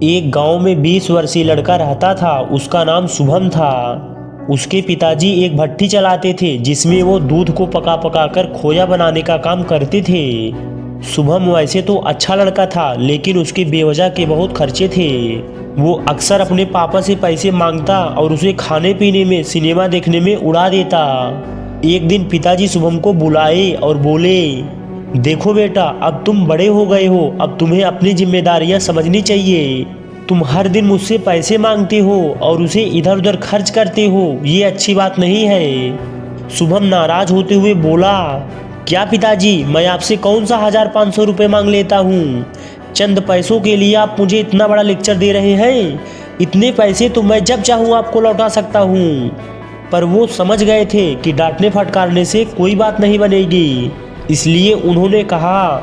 एक गांव में 20 वर्षीय लड़का रहता था। उसका नाम शुभम था। उसके पिताजी एक भट्ठी चलाते थे जिसमें वो दूध को पका पका कर खोया बनाने का काम करते थे। शुभम वैसे तो अच्छा लड़का था, लेकिन उसके बेवजह के बहुत खर्चे थे। वो अक्सर अपने पापा से पैसे मांगता और उसे खाने पीने में, सिनेमा देखने में उड़ा देता। एक दिन पिताजी शुभम को बुलाए और बोले, देखो बेटा, अब तुम बड़े हो गए हो, अब तुम्हें अपनी जिम्मेदारियां समझनी चाहिए। तुम हर दिन मुझसे पैसे मांगते हो और उसे इधर उधर खर्च करते हो, ये अच्छी बात नहीं है। शुभम नाराज होते हुए बोला, क्या पिताजी, मैं आपसे कौन सा 1500 रुपये मांग लेता हूँ? चंद पैसों के लिए आप मुझे इतना बड़ा लेक्चर दे रहे हैं? इतने पैसे तो मैं जब चाहूँ आपको लौटा सकता हूँ। पर वो समझ गए थे कि डांटने फटकारने से कोई बात नहीं बनेगी, इसलिए उन्होंने कहा,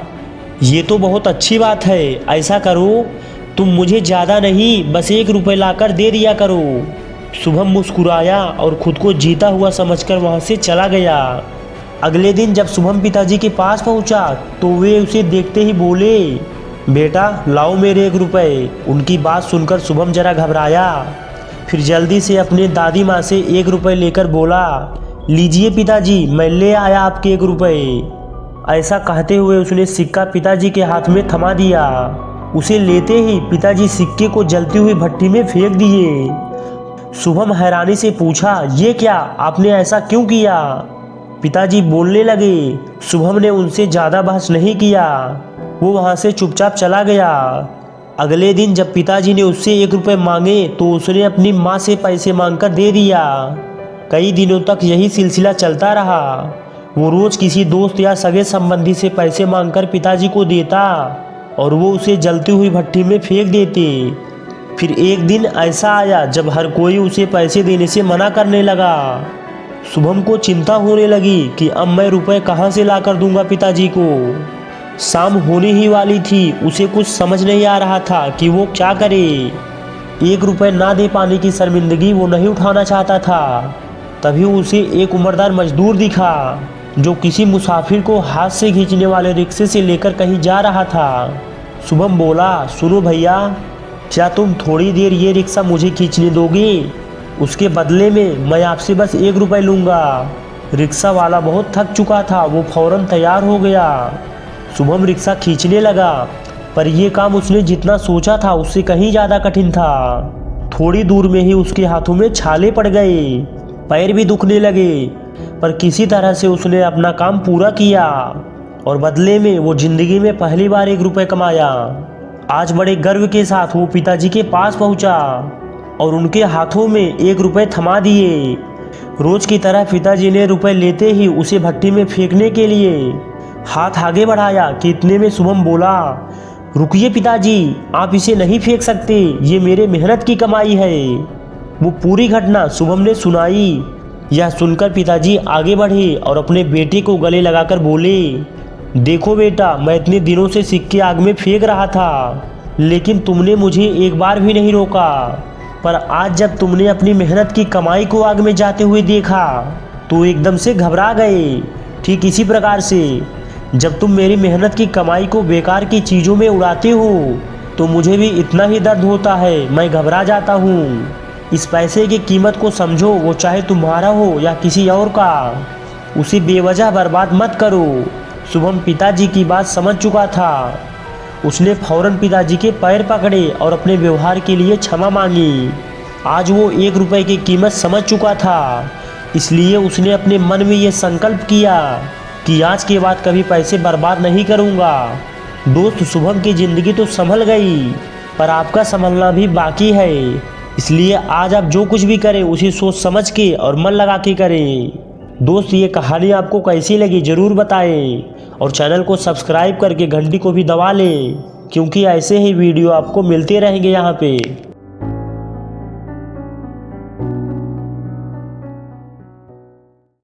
ये तो बहुत अच्छी बात है, ऐसा करो, तुम मुझे ज़्यादा नहीं, बस 1 रुपये लाकर दे दिया करो। शुभम मुस्कुराया और खुद को जीता हुआ समझकर वहाँ से चला गया। अगले दिन जब शुभम पिताजी के पास पहुँचा तो वे उसे देखते ही बोले, बेटा लाओ मेरे 1 रुपये। उनकी बात सुनकर शुभम जरा घबराया, फिर जल्दी से अपने दादी माँ से 1 रुपये लेकर बोला, लीजिए पिताजी, मैं ले आया आपके 1 रुपये। ऐसा कहते हुए उसने सिक्का पिताजी के हाथ में थमा दिया। उसे लेते ही पिताजी सिक्के को जलती हुई भट्टी में फेंक दिए। शुभम हैरानी से पूछा, ये क्या, आपने ऐसा क्यों किया? पिताजी बोलने लगे। शुभम ने उनसे ज़्यादा बहस नहीं किया, वो वहाँ से चुपचाप चला गया। अगले दिन जब पिताजी ने उससे 1 रुपये मांगे तो उसने अपनी माँ से पैसे मांगकर दे दिया। कई दिनों तक यही सिलसिला चलता रहा। वो रोज़ किसी दोस्त या सगे संबंधी से पैसे मांगकर पिताजी को देता और वो उसे जलती हुई भट्टी में फेंक देते। फिर एक दिन ऐसा आया जब हर कोई उसे पैसे देने से मना करने लगा। शुभम को चिंता होने लगी कि अब मैं रुपए कहाँ से ला कर दूंगा पिताजी को। शाम होने ही वाली थी, उसे कुछ समझ नहीं आ रहा था कि वो क्या करे। 1 रुपये ना दे पाने की शर्मिंदगी वो नहीं उठाना चाहता था। तभी उसे एक उम्रदार मजदूर दिखा जो किसी मुसाफिर को हाथ से खींचने वाले रिक्शे से लेकर कहीं जा रहा था। शुभम बोला, सुनो भैया, क्या तुम थोड़ी देर ये रिक्शा मुझे खींचने दोगे? उसके बदले में मैं आपसे बस 1 रुपये लूँगा। रिक्शा वाला बहुत थक चुका था, वो फौरन तैयार हो गया। शुभम रिक्शा खींचने लगा, पर यह काम उसने जितना सोचा था उससे कहीं ज़्यादा कठिन था। थोड़ी दूर में ही उसके हाथों में छाले पड़ गए, पैर भी दुखने लगे, पर किसी तरह से उसने अपना काम पूरा किया और बदले में वो जिंदगी में पहली बार 1 रुपये कमाया। आज बड़े गर्व के साथ वो पिताजी के पास पहुंचा और उनके हाथों में 1 रुपये थमा दिए। रोज की तरह पिताजी ने रुपए लेते ही उसे भट्टी में फेंकने के लिए हाथ आगे बढ़ाया कि इतने में शुभम बोला, रुकिए पिताजी, आप इसे नहीं फेंक सकते, ये मेरे मेहनत की कमाई है। वो पूरी घटना शुभम ने सुनाई। यह सुनकर पिताजी आगे बढ़े और अपने बेटे को गले लगाकर बोले, देखो बेटा, मैं इतने दिनों से सिक्के आग में फेंक रहा था, लेकिन तुमने मुझे एक बार भी नहीं रोका। पर आज जब तुमने अपनी मेहनत की कमाई को आग में जाते हुए देखा तो एकदम से घबरा गए। ठीक इसी प्रकार से जब तुम मेरी मेहनत की कमाई को बेकार की चीज़ों में उड़ाते हो तो मुझे भी इतना ही दर्द होता है, मैं घबरा जाता हूँ। इस पैसे की कीमत को समझो, वो चाहे तुम्हारा हो या किसी और का, उसे बेवजह बर्बाद मत करो। शुभम पिताजी की बात समझ चुका था। उसने फौरन पिताजी के पैर पकड़े और अपने व्यवहार के लिए क्षमा मांगी। आज वो 1 रुपये की कीमत समझ चुका था, इसलिए उसने अपने मन में ये संकल्प किया कि आज के बाद कभी पैसे बर्बाद नहीं करूँगा। दोस्त, शुभम की ज़िंदगी तो संभल गई, पर आपका संभलना भी बाकी है। इसलिए आज आप जो कुछ भी करें उसे सोच समझ के और मन लगा के करें। दोस्त, ये कहानी आपको कैसी लगी ज़रूर बताएं और चैनल को सब्सक्राइब करके घंटी को भी दबा लें, क्योंकि ऐसे ही वीडियो आपको मिलते रहेंगे यहाँ पे।